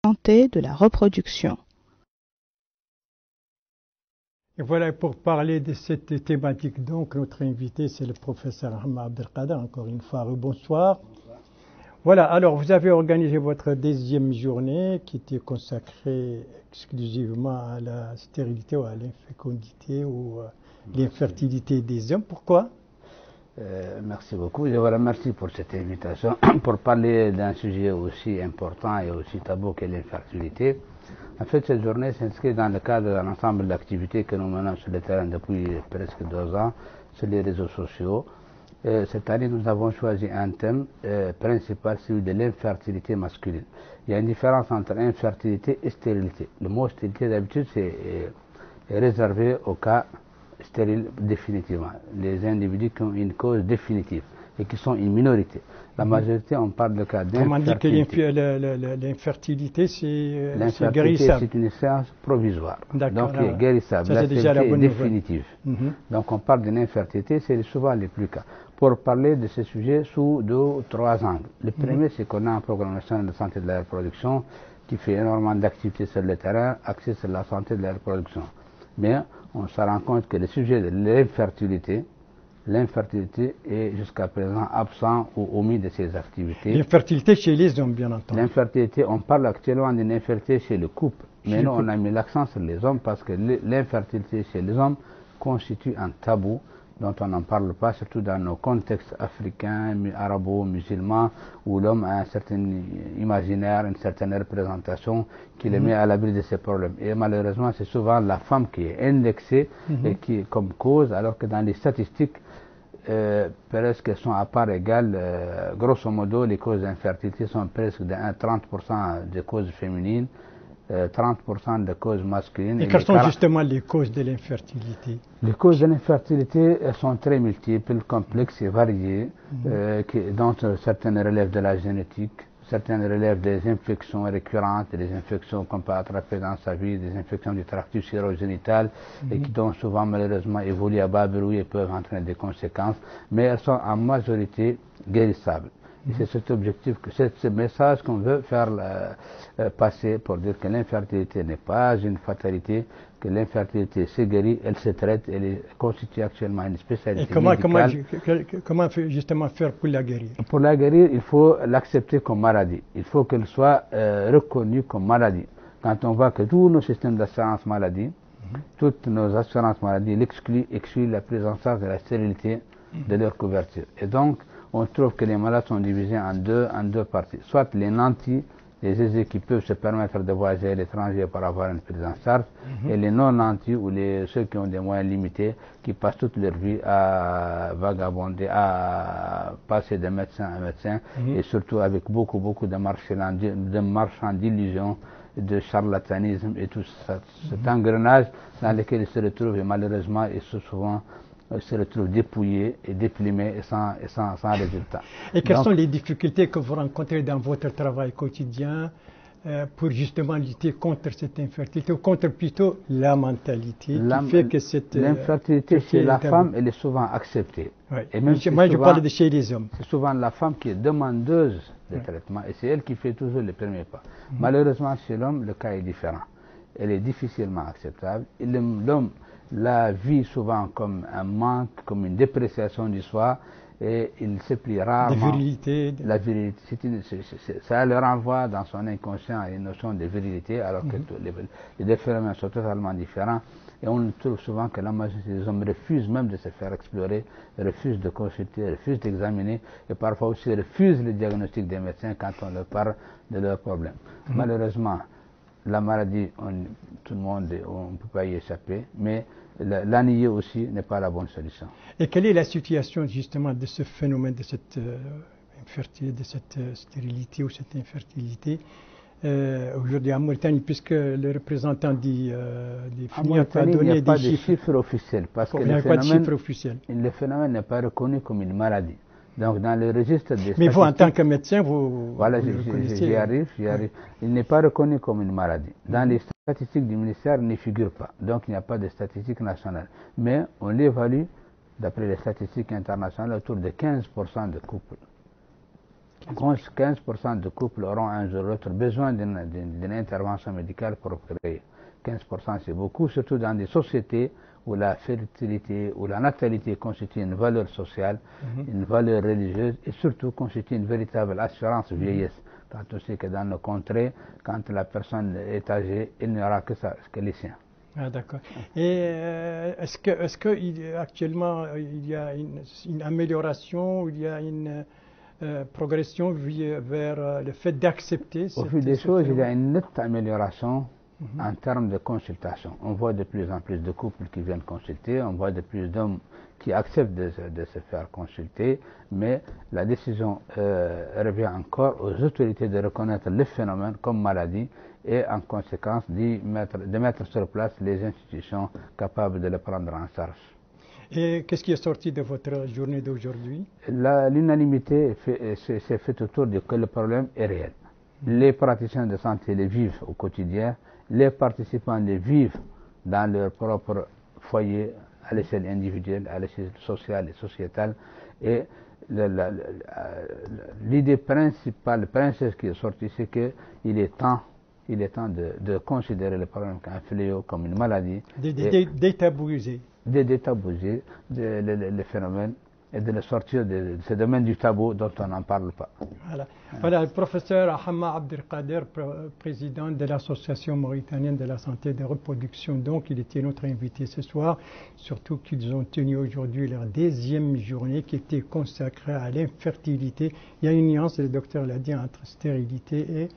santé de la reproduction. Et voilà, pour parler de cette thématique, donc, notre invité, c'est le professeur Ahmed Abdelkader. Encore une fois, bonsoir. Voilà, alors vous avez organisé votre deuxième journée qui était consacrée exclusivement à la stérilité ou à l'infécondité ou à l'infertilité des hommes. Pourquoi? Merci beaucoup. Je vous remercie pour cette invitation pour parler d'un sujet aussi important et aussi tabou que l'infertilité. En fait, cette journée s'inscrit dans le cadre d'un ensemble d'activités que nous menons sur le terrain depuis presque 2 ans sur les réseaux sociaux. Cette année, nous avons choisi un thème principal, celui de l'infertilité masculine. Il y a une différence entre infertilité et stérilité. Le mot stérilité, d'habitude, c'est réservé au cas stérile définitivement. Les individus qui ont une cause définitive et qui sont une minorité. La majorité, on parle de cas d'infertilité. Comment on dit que l'infertilité, c'est l'infertilité, c'est une séance provisoire. Donc, qui est guérissable. Ça, c'est déjà la bonne définitive. Donc, on parle d'une infertilité, c'est souvent les plus cas. Pour parler de ce sujet sous 2 ou 3 angles. Le premier, c'est qu'on a un programme national de santé de la reproduction qui fait énormément d'activités sur le terrain, axé sur la santé de la reproduction. Mais on se rend compte que le sujet de l'infertilité est jusqu'à présent absent ou omis de ces activités. L'infertilité chez les hommes, bien entendu. L'infertilité, on parle actuellement d'une infertilité chez le couple. Mais nous, on a mis l'accent sur les hommes parce que l'infertilité chez les hommes constitue un tabou dont on n'en parle pas, surtout dans nos contextes africains, arabo-musulmans, où l'homme a un certain imaginaire, une certaine représentation qui le met à l'abri de ces problèmes. Et malheureusement, c'est souvent la femme qui est indexée et qui est comme cause, alors que dans les statistiques, presque sont à part égale. Grosso modo, les causes d'infertilité sont presque de 30% de causes féminines, 30% de causes masculines. Et quelles sont justement les causes de l'infertilité? Les causes de l'infertilité sont très multiples, complexes et variées, dont certaines relèvent de la génétique, certaines relèvent des infections récurrentes, des infections qu'on peut attraper dans sa vie, des infections du tractus urogénital, et qui donc souvent malheureusement évoluent à bas bruit et peuvent entraîner des conséquences, mais elles sont en majorité guérissables. Et c'est cet objectif, c'est ce message qu'on veut faire passer pour dire que l'infertilité n'est pas une fatalité, que l'infertilité se guérit, elle se traite, elle est constituée actuellement une spécialité médicale. Comment justement faire pour la guérir? Pour la guérir, il faut l'accepter comme maladie. Il faut qu'elle soit reconnue comme maladie. Quand on voit que tous nos systèmes d'assurance maladie, toutes nos assurances maladie excluent la prise en charge de la stérilité de leur couverture. Et donc, on trouve que les malades sont divisés en deux parties. Soit les nantis, les aisés qui peuvent se permettre de voyager à l'étranger pour avoir une prise en charge, et les non-nantis ou ceux qui ont des moyens limités, qui passent toute leur vie à vagabonder, à passer de médecin à médecin, et surtout avec beaucoup de marchands d'illusions, de charlatanisme et tout cet engrenage dans lequel ils se retrouvent, et malheureusement ils se retrouvent dépouillés et déprimés et sans résultat. Et quelles sont les difficultés que vous rencontrez dans votre travail quotidien pour justement lutter contre cette infertilité, ou contre plutôt la mentalité qui fait que cette l'infertilité chez la femme, elle est souvent acceptée. Oui. Et même moi, je parle de chez les hommes. C'est souvent la femme qui est demandeuse de traitement, et c'est elle qui fait toujours les premiers pas. Malheureusement, chez l'homme, le cas est différent. Elle est difficilement acceptable. L'homme la vit souvent comme un manque, comme une dépréciation du soi, et il se plie rarement. La virilité, ça le renvoie dans son inconscient à une notion de virilité, alors que les deux phénomènes sont totalement différents. Et on trouve souvent que la majorité des hommes refusent même de se faire explorer, refusent de consulter, refusent d'examiner, et parfois aussi refusent le diagnostic des médecins quand on leur parle de leurs problèmes. Malheureusement, la maladie, tout le monde, on ne peut pas y échapper, mais la nier aussi n'est pas la bonne solution. Et quelle est la situation justement de ce phénomène, de cette infertilité, de cette stérilité ou cette infertilité aujourd'hui en Mauritanie, puisque le représentant des FNIAC a donné des chiffres? Il n'y a pas de chiffres officiels, parce que le phénomène n'est pas reconnu comme une maladie. Donc, dans le registre des Mais vous, en tant que médecin, vous reconnaissez. J'y arrive. Il n'est pas reconnu comme une maladie. Dans les statistiques du ministère, il ne figure pas. Donc, il n'y a pas de statistiques nationales. Mais on l'évalue, d'après les statistiques internationales, autour de 15% de couples 15% de couples auront un jour ou l'autre besoin d'une intervention médicale pour procréer. 15% c'est beaucoup, surtout dans des sociétés où la fertilité ou la natalité constitue une valeur sociale, une valeur religieuse et surtout constitue une véritable assurance vieillesse. Quand on sait que dans nos contrées, quand la personne est âgée, il n'y aura que ça, que les siens. Ah, d'accord. Et est-ce que actuellement il y a une amélioration, il y a une progression vers le fait d'accepter Au fil des choses, il y a une nette amélioration en termes de consultation. On voit de plus en plus de couples qui viennent consulter, on voit de plus d'hommes qui acceptent de se faire consulter, mais la décision revient encore aux autorités de reconnaître le phénomène comme maladie et en conséquence de mettre sur place les institutions capables de le prendre en charge. Et qu'est-ce qui est sorti de votre journée d'aujourd'hui? L'unanimité s'est faite autour de que le problème est réel. Les praticiens de santé le vivent au quotidien, les participants le vivent dans leur propre foyer, à l'échelle individuelle, à l'échelle sociale et sociétale. Et l'idée principale, principale qui est sortie, c'est qu'il est temps de considérer le problème comme un fléau, comme une maladie. Détabouiser. Détabouiser le phénomène et de le sortir de ce domaine du tabou dont on n'en parle pas. Voilà, le professeur Hamma Abdelkader, président de l'Association mauritanienne de la santé et de reproduction. Donc, il était notre invité ce soir, surtout qu'ils ont tenu aujourd'hui leur 10e journée qui était consacrée à l'infertilité. Il y a une nuance, le docteur l'a dit, entre stérilité et